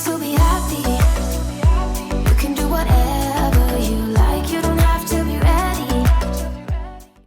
still be happy. You can do whatever you like. You don't have to be ready.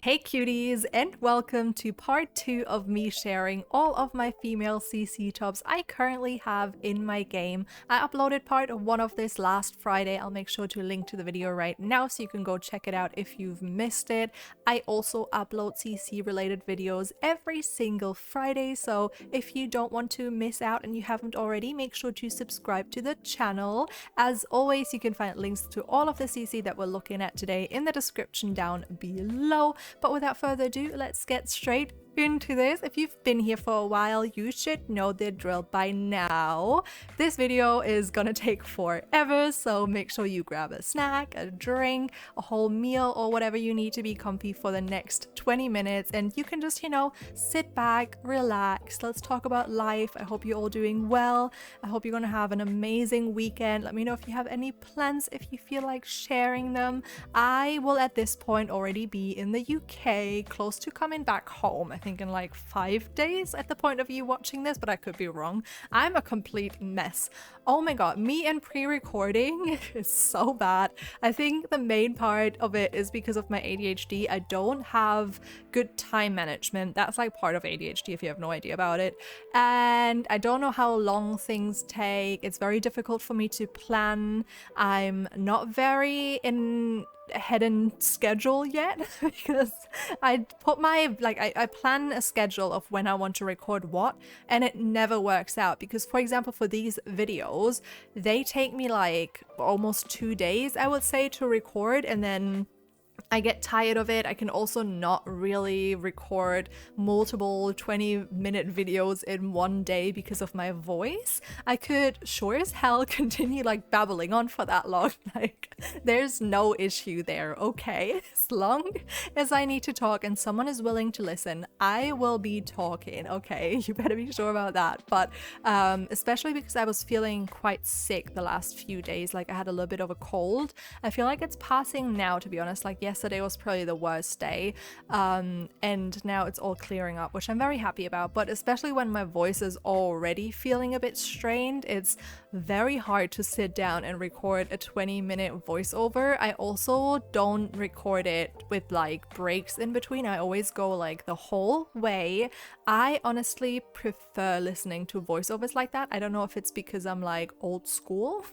Hey cuties, and welcome to part 2 of me sharing all of my female CC tops I currently have in my game. I uploaded part 1 of this last Friday. I'll make sure to link to the video right now so you can go check it out if you've missed it. I also upload CC related videos every single Friday, so if you don't want to miss out and you haven't already, make sure to subscribe to the channel. As always, you can find links to all of the CC that we're looking at today in the description down below. But without further ado, let's get straight into this. If you've been here for a while, you should know the drill by now. This video is gonna take forever, so make sure you grab a snack, a drink, a whole meal, or whatever you need to be comfy for the next 20 minutes, and you can just, sit back, relax. Let's talk about life. I hope you're all doing well. I hope you're gonna have an amazing weekend. Let me know if you have any plans, if you feel like sharing them. I will at this point already be in the UK, close to coming back home. I think in like 5 days at the point of you watching this, but I could be wrong. I'm a complete mess. Oh my god, me and pre-recording is so bad. I think the main part of it is because of my ADHD. I don't have good time management. That's like part of ADHD if you have no idea about it. And I don't know how long things take. It's very difficult for me to plan. I'm not very in head and schedule yet because I put my I plan a schedule of when I want to record what, and it never works out because, for example, for these videos they take me like almost 2 days, I would say, to record, and then I get tired of it. I can also not really record multiple 20-minute videos in one day because of my voice. I could sure as hell continue like babbling on for that long. Like, there's no issue there, okay? As long as I need to talk and someone is willing to listen, I will be talking, okay? You better be sure about that. But especially because I was feeling quite sick the last few days, like I had a little bit of a cold. I feel like it's passing now, to be honest. Like yesterday was probably the worst day, and now it's all clearing up, which I'm very happy about. But especially when my voice is already feeling a bit strained, it's very hard to sit down and record a 20-minute voiceover. I also don't record it with like breaks in between. I always go like the whole way. I honestly prefer listening to voiceovers like that. I don't know if it's because I'm like old school.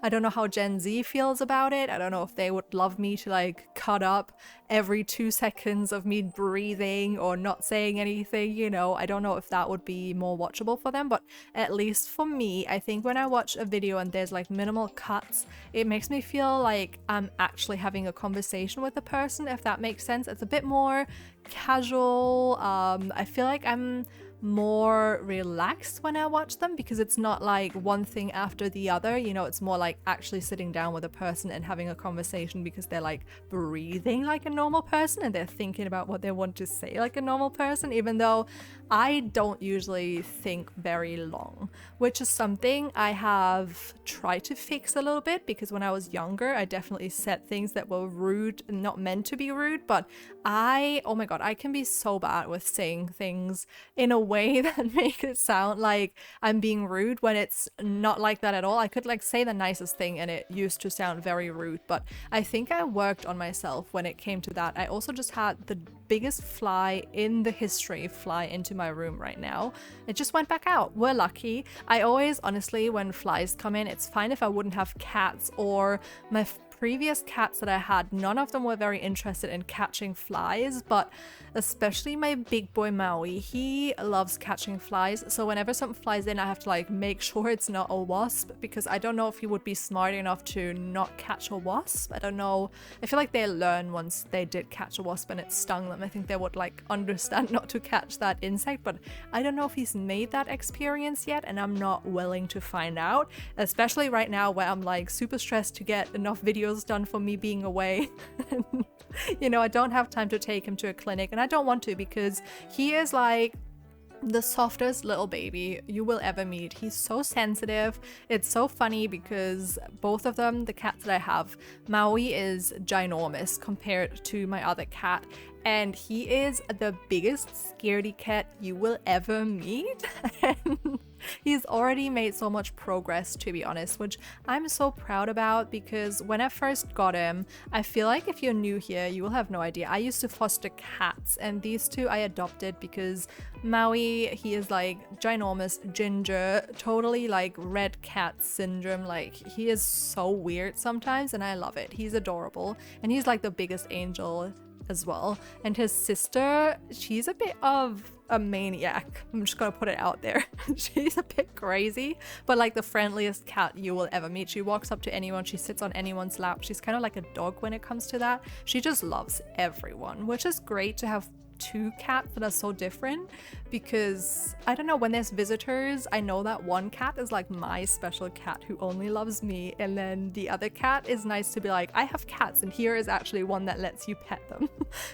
I don't know how Gen Z feels about it. I don't know if they would love me to like cut up every 2 seconds of me breathing or not saying anything, I don't know if that would be more watchable for them, but at least for me, I think when I watch a video and there's like minimal cuts, it makes me feel like I'm actually having a conversation with the person, if that makes sense. It's a bit more casual. I feel like I'm more relaxed when I watch them because it's not like one thing after the other, it's more like actually sitting down with a person and having a conversation because they're like breathing like a normal person and they're thinking about what they want to say like a normal person, even though I don't usually think very long, which is something I have tried to fix a little bit because when I was younger, I definitely said things that were rude and not meant to be rude, but oh my god, I can be so bad with saying things in a way that make it sound like I'm being rude when it's not like that at all. I could like say the nicest thing and it used to sound very rude, but I think I worked on myself when it came to that. I also just had the biggest fly in the history fly into my room right now. It just went back out. We're lucky. I always, honestly, when flies come in, it's fine if I wouldn't have cats or my previous cats that I had, none of them were very interested in catching flies, but especially my big boy Maui, he loves catching flies. So whenever something flies in, I have to like make sure it's not a wasp because I don't know if he would be smart enough to not catch a wasp. I don't know. I feel like they learn once they did catch a wasp and it stung them. I think they would like understand not to catch that insect, but I don't know if he's made that experience yet, and I'm not willing to find out, especially right now where I'm like super stressed to get enough videos done for me being away. I don't have time to take him to a clinic, and I don't want to because he is like the softest little baby you will ever meet. He's so sensitive. It's so funny because both of them, the cats that I have, Maui is ginormous compared to my other cat, and he is the biggest scaredy cat you will ever meet. And He's already made so much progress, to be honest, which I'm so proud about, because when I first got him, I feel like if you're new here, you will have no idea. I used to foster cats, and these two I adopted because Maui, he is like ginormous, ginger, totally like red cat syndrome. Like, he is so weird sometimes, and I love it. He's adorable, and he's like the biggest angel as well. And his sister, she's a bit of a maniac. I'm just gonna put it out there. She's a bit crazy, but like the friendliest cat you will ever meet. She walks up to anyone, she sits on anyone's lap. She's kind of like a dog when it comes to that. She just loves everyone, which is great to have two cats that are so different, because I don't know, when there's visitors, I know that one cat is like my special cat who only loves me, and then the other cat is nice to be like, I have cats and here is actually one that lets you pet them.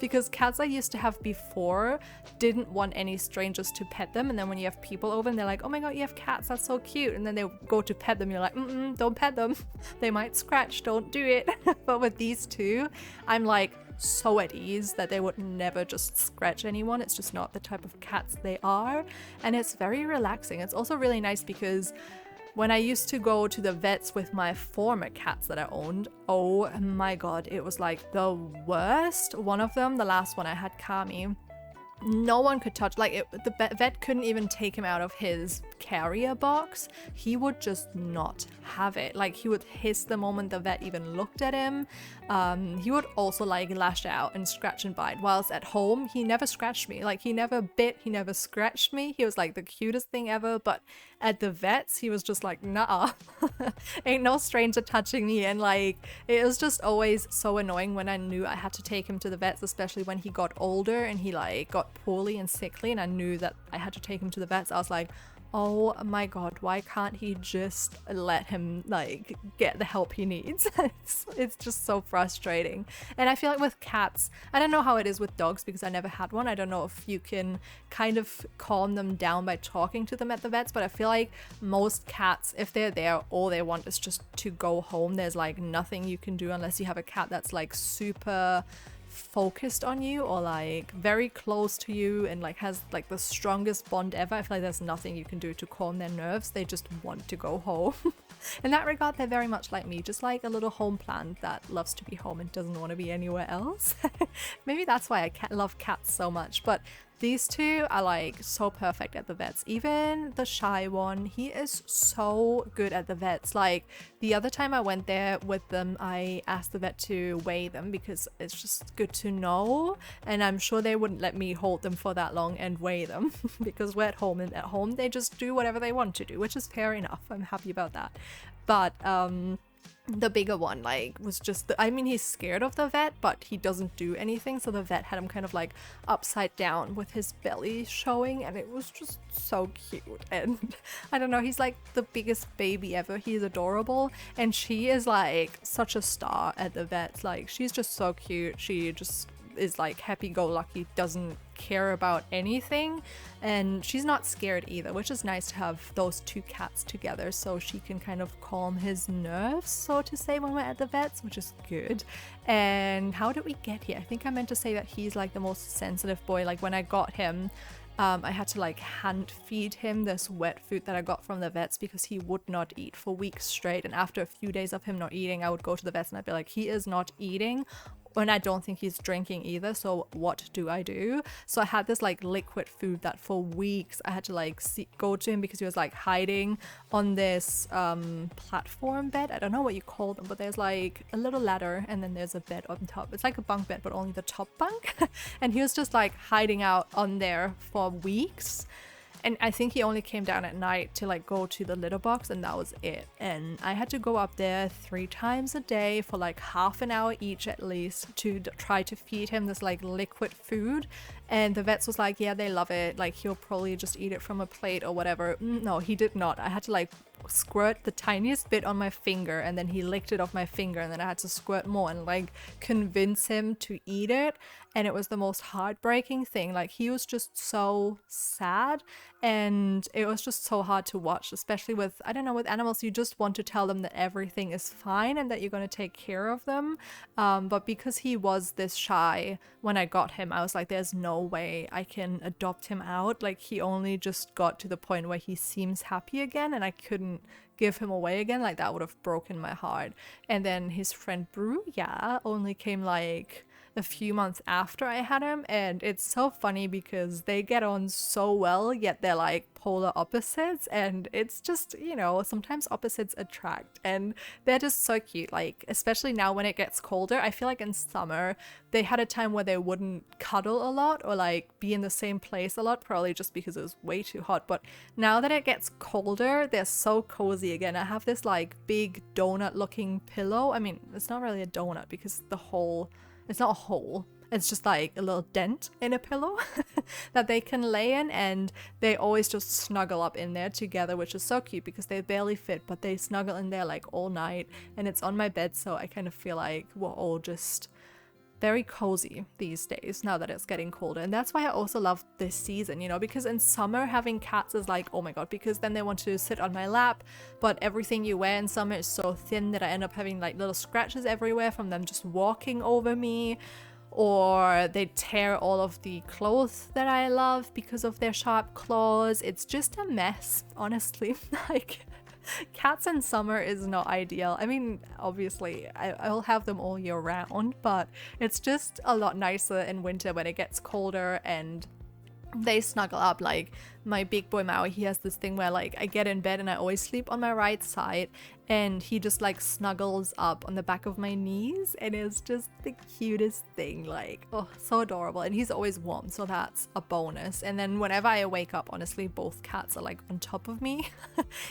Because cats I used to have before didn't want any strangers to pet them, and then when you have people over and they're like, oh my god, you have cats, that's so cute, and then they go to pet them, you're like, don't pet them, they might scratch, don't do it. But with these two, I'm like so at ease that they would never just scratch anyone. It's just not the type of cats they are, and it's very relaxing. It's also really nice because when I used to go to the vets with my former cats that I owned, oh my god, it was like the worst. One of them, the last one I had, Kami, no one could touch, like the vet couldn't even take him out of his carrier box. He would just not have it. Like, he would hiss the moment the vet even looked at him. He would also like lash out and scratch and bite. Whilst at home, he never scratched me. Like, he never bit, he never scratched me. He was like the cutest thing ever. But at the vets, he was just like, nah, ain't no stranger touching me. And like, it was just always so annoying when I knew I had to take him to the vets, especially when he got older and he like got poorly and sickly, and I knew that I had to take him to the vets. I was like, oh my god, why can't he just let him like get the help he needs? It's just so frustrating. And I feel like with cats, I don't know how it is with dogs because I never had one. I don't know if you can kind of calm them down by talking to them at the vets, but I feel like most cats, if they're there, all they want is just to go home. There's like nothing you can do unless you have a cat that's like super focused on you or like very close to you and like has like the strongest bond ever. I feel like there's nothing you can do to calm their nerves. They just want to go home. In that regard, they're very much like me, just like a little home plant that loves to be home and doesn't want to be anywhere else. Maybe that's why I love cats so much. But these two are like so perfect at the vets. Even the shy one, he is so good at the vets. Like, the other time I went there with them, I asked the vet to weigh them because it's just good to know, and I'm sure they wouldn't let me hold them for that long and weigh them because we're at home, and at home they just do whatever they want to do, which is fair enough. I'm happy about that. But the bigger one like was just I mean, he's scared of the vet, but he doesn't do anything, so the vet had him kind of like upside down with his belly showing, and it was just so cute. And I don't know, he's like the biggest baby ever. He's adorable, and she is like such a star at the vet. Like, she's just so cute. She just is like happy-go-lucky, doesn't care about anything, and she's not scared either, which is nice to have those two cats together so she can kind of calm his nerves, so to say, when we're at the vets, which is good. And how did we get here? I think I meant to say that he's like the most sensitive boy. Like, when I got him, I had to like hand feed him this wet food that I got from the vets because he would not eat for weeks straight. And after a few days of him not eating, I would go to the vets and I'd be like, he is not eating. And I don't think he's drinking either, so what do I do? So I had this like liquid food that for weeks I had to like go to him because he was like hiding on this platform bed. I don't know what you call them, but there's like a little ladder and then there's a bed on top. It's like a bunk bed, but only the top bunk. And he was just like hiding out on there for weeks. And I think he only came down at night to like go to the litter box, and that was it. And I had to go up there 3 times a day for like half an hour each at least to try to feed him this like liquid food. And the vets was like, yeah, they love it, like he'll probably just eat it from a plate or whatever. No, he did not. I had to like squirt the tiniest bit on my finger, and then he licked it off my finger, and then I had to squirt more and like convince him to eat it. And it was the most heartbreaking thing. Like, he was just so sad, and it was just so hard to watch, especially with, I don't know, with animals, you just want to tell them that everything is fine and that you're going to take care of them. But because he was this shy when I got him, I was like, there's no way I can adopt him out. Like, he only just got to the point where he seems happy again, and I couldn't give him away again. Like, that would have broken my heart. And then his friend Brew, only came like a few months after I had him, and it's so funny because they get on so well, yet they're like polar opposites, and it's just, you know, sometimes opposites attract, and they're just so cute. Like, especially now when it gets colder, I feel like in summer they had a time where they wouldn't cuddle a lot or like be in the same place a lot, probably just because it was way too hot. But now that it gets colder, they're so cozy again. I have this like big donut looking pillow. I mean, it's not really a donut because it's not a hole. It's just like a little dent in a pillow that they can lay in, and they always just snuggle up in there together, which is so cute because they barely fit, but they snuggle in there like all night, and it's on my bed, so I kind of feel like we're all just very cozy these days now that it's getting colder. And that's why I also love this season, you know, because in summer having cats is like, oh my god, because then they want to sit on my lap, but everything you wear in summer is so thin that I end up having like little scratches everywhere from them just walking over me, or they tear all of the clothes that I love because of their sharp claws. It's just a mess, honestly. Like, cats in summer is not ideal. I mean, obviously I'll have them all year round, but it's just a lot nicer in winter when it gets colder and they snuggle up. Like, my big boy Maui, he has this thing where like I get in bed and I always sleep on my right side, and he just like snuggles up on the back of my knees, and it's just the cutest thing. Like, oh, so adorable. And he's always warm, so that's a bonus. And then whenever I wake up, honestly, both cats are like on top of me.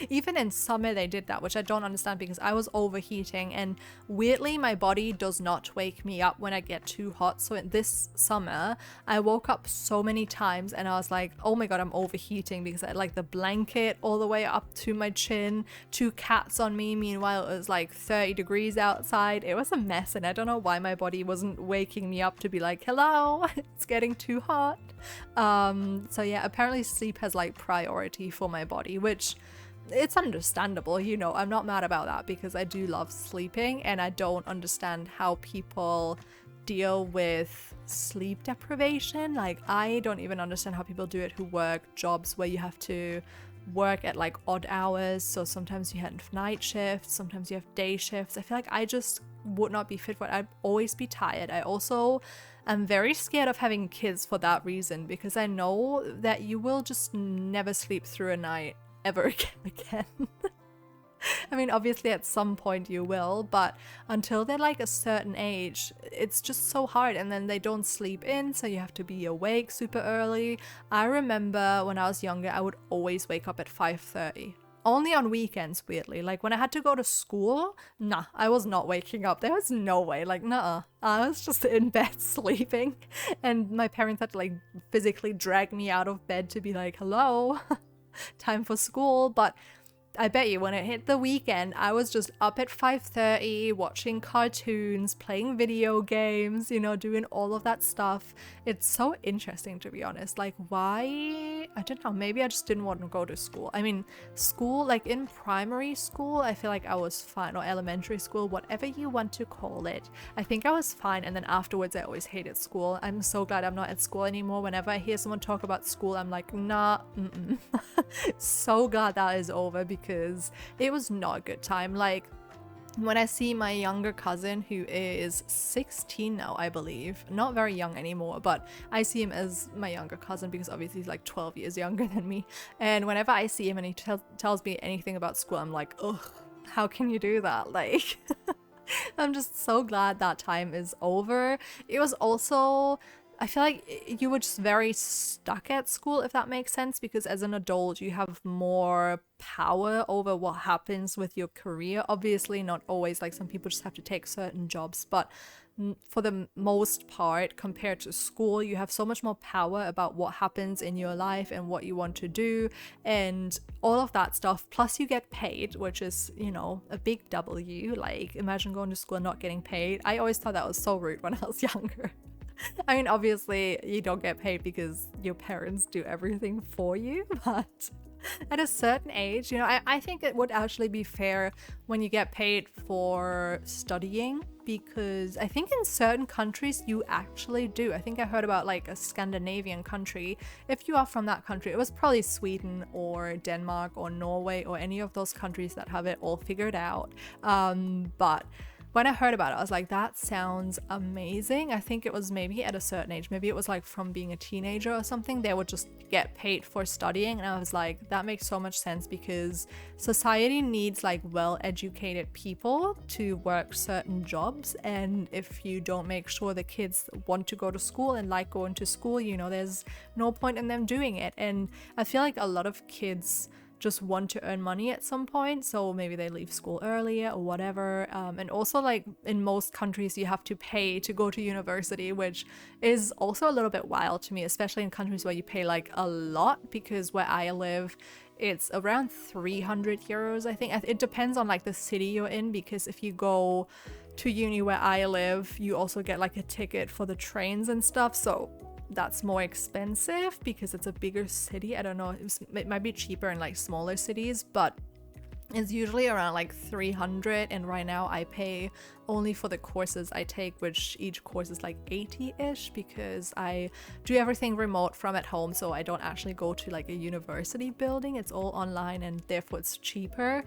Even in summer they did that, which I don't understand because I was overheating, and weirdly my body does not wake me up when I get too hot. So in this summer I woke up so many times and I was like, oh my god, I'm overheating, because I had like the blanket all the way up to my chin, 2 cats on me. Meanwhile, it was like 30 degrees outside. It was a mess, and I don't know why my body wasn't waking me up to be like, hello, it's getting too hot. So yeah, apparently sleep has like priority for my body, which it's understandable, you know. I'm not mad about that because I do love sleeping, and I don't understand how people deal with sleep deprivation. Like, I don't even understand how people do it who work jobs where you have to work at like odd hours. So sometimes you have night shifts, sometimes you have day shifts. I feel like I just would not be fit for it. I'd always be tired. I also am very scared of having kids for that reason, because I know that you will just never sleep through a night ever again. I mean, obviously at some point you will, but until they're like a certain age, it's just so hard. And then they don't sleep in, so you have to be awake super early. I remember when I was younger, I would always wake up at 5:30. Only on weekends, weirdly. Like, when I had to go to school, nah, I was not waking up. There was no way. Like, nah, I was just in bed sleeping. And my parents had to like physically drag me out of bed to be like, hello, time for school. But I bet you when it hit the weekend, I was just up at 5:30 watching cartoons, playing video games, you know, doing all of that stuff. It's so interesting, to be honest. Like, why? I don't know. Maybe I just didn't want to go to school. I mean, school, like in primary school, I feel like I was fine, or elementary school, whatever you want to call it. I think I was fine. And then afterwards, I always hated school. I'm so glad I'm not at school anymore. Whenever I hear someone talk about school, I'm like, nah, So glad that is over, because it was not a good time. Like, when I see my younger cousin, who is 16 now, I believe, not very young anymore, but I see him as my younger cousin because obviously he's like 12 years younger than me. And whenever I see him and he tells me anything about school, I'm like, ugh, how can you do that? Like, I'm just so glad that time is over. It was also I feel like you were just very stuck at school, if that makes sense, because as an adult, you have more power over what happens with your career. Obviously, not always, like some people just have to take certain jobs, but for the most part, compared to school, you have so much more power about what happens in your life and what you want to do and all of that stuff. Plus, you get paid, which is, you know, a big W. Like, imagine going to school and not getting paid. I always thought that was so rude when I was younger. I mean, obviously, you don't get paid because your parents do everything for you, but at a certain age, you know, I think it would actually be fair when you get paid for studying, because I think in certain countries you actually do. I think I heard about like a Scandinavian country. If you are from that country, it was probably Sweden or Denmark or Norway or any of those countries that have it all figured out. But when I heard about it, I was like, that sounds amazing. I think it was maybe at a certain age, maybe it was like from being a teenager or something, they would just get paid for studying. And I was like, that makes so much sense, because society needs like well-educated people to work certain jobs. And if you don't make sure the kids want to go to school and like going to school, you know, there's no point in them doing it. And I feel like a lot of kids just want to earn money at some point, so maybe they leave school earlier or whatever. And also, like in most countries, you have to pay to go to university, which is also a little bit wild to me, especially in countries where you pay like a lot, because where I live, it's around 300 euros, I think. It depends on like the city you're in, because if you go to uni where I live, you also get like a ticket for the trains and stuff, so that's more expensive because it's a bigger city. I don't know, it might be cheaper in like smaller cities, but it's usually around like 300. And right now I pay only for the courses I take, which each course is like 80-ish, because I do everything remote from at home, so I don't actually go to like a university building. It's all online and therefore it's cheaper.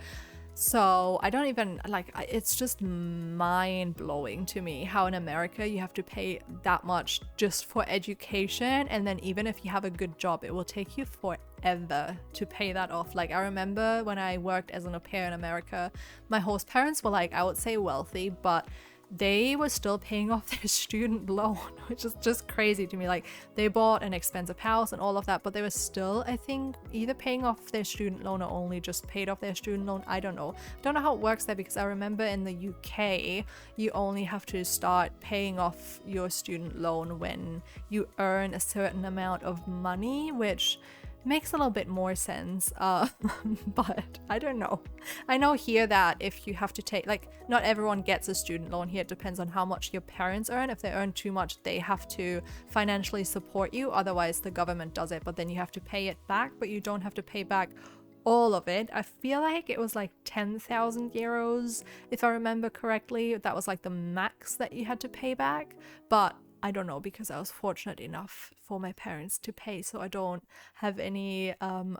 So I don't even like, it's just mind-blowing to me how in America you have to pay that much just for education, and then even if you have a good job, it will take you forever to pay that off. Like I remember when I worked as an au pair in America, my host parents were like, I would say wealthy, but they were still paying off their student loan, which is just crazy to me. Like they bought an expensive house and all of that, but they were still, I think, either paying off their student loan or only just paid off their student loan. I don't know how it works there, because I remember in the UK you only have to start paying off your student loan when you earn a certain amount of money, which makes a little bit more sense, but I don't know. I know here that if you have to take, like, not everyone gets a student loan here. It depends on how much your parents earn. If they earn too much, they have to financially support you, otherwise the government does it, but then you have to pay it back, but you don't have to pay back all of it. I feel like it was like 10,000 euros, if I remember correctly. That was like the max that you had to pay back, but I don't know, because I was fortunate enough for my parents to pay, so I don't have any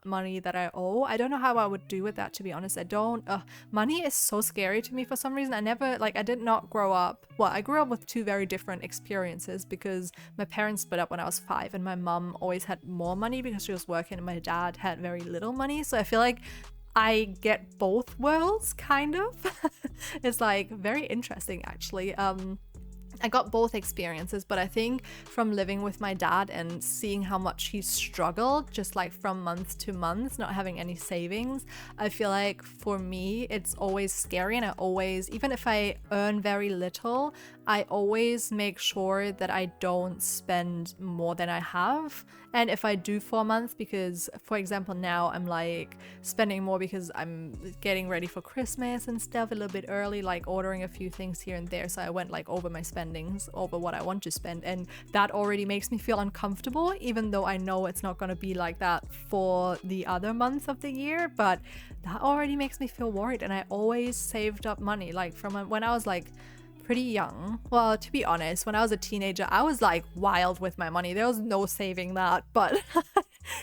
money that I owe. I don't know how I would do with that, to be honest. I don't, money is so scary to me for some reason. I did not grow up, well, I grew up with two very different experiences, because my parents split up when I was 5 and my mom always had more money because she was working, and my dad had very little money. So I feel like I get both worlds, kind of. It's like very interesting, actually. I got both experiences, but I think from living with my dad and seeing how much he struggled just like from month to month, not having any savings, I feel like for me it's always scary. And I always, even if I earn very little, I always make sure that I don't spend more than I have. And if I do for a month, because for example now I'm like spending more because I'm getting ready for Christmas and stuff a little bit early, like ordering a few things here and there, so I went like over my spendings, over what I want to spend, and that already makes me feel uncomfortable, even though I know it's not going to be like that for the other months of the year, but that already makes me feel worried. And I always saved up money, like from when I was like pretty young. Well, to be honest, when I was a teenager, I was like wild with my money. There was no saving that, but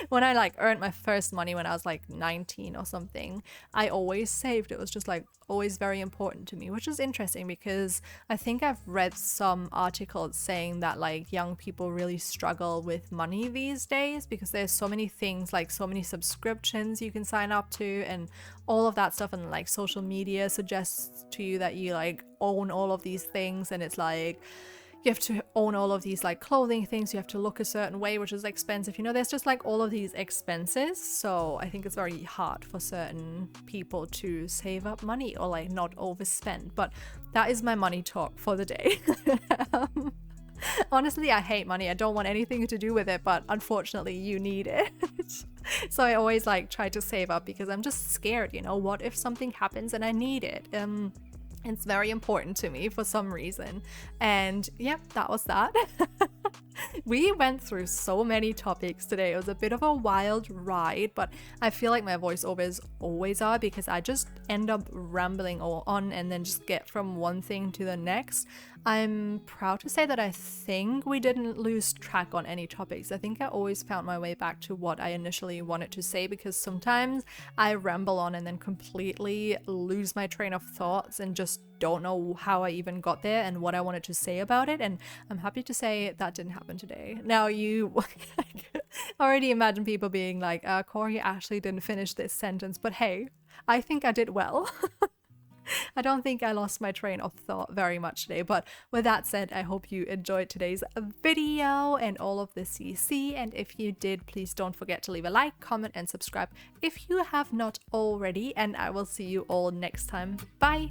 when I like earned my first money when I was like 19 or something, I always saved. It was just like always very important to me, which is interesting because I think I've read some articles saying that like young people really struggle with money these days because there's so many things, like so many subscriptions you can sign up to and all of that stuff, and like social media suggests to you that you like own all of these things, and it's like you have to own all of these like clothing things, you have to look a certain way, which is expensive. You know, there's just like all of these expenses. So I think it's very hard for certain people to save up money or like not overspend. But that is my money talk for the day. Honestly, I hate money. I don't want anything to do with it, but unfortunately you need it. So I always like try to save up because I'm just scared, you know, what if something happens and I need it? It's very important to me for some reason. And yeah, that was that. We went through so many topics today. It was a bit of a wild ride, but I feel like my voiceovers always are because I just end up rambling on and then just get from one thing to the next. I'm proud to say that I think we didn't lose track on any topics. I think I always found my way back to what I initially wanted to say, because sometimes I ramble on and then completely lose my train of thoughts and just don't know how I even got there and what I wanted to say about it. And I'm happy to say that didn't happen today. Now you already imagine people being like, Corey actually didn't finish this sentence, but hey, I think I did well. I don't think I lost my train of thought very much today, but with that said, I hope you enjoyed today's video and all of the CC, and if you did, please don't forget to leave a like, comment, and subscribe if you have not already, and I will see you all next time. Bye!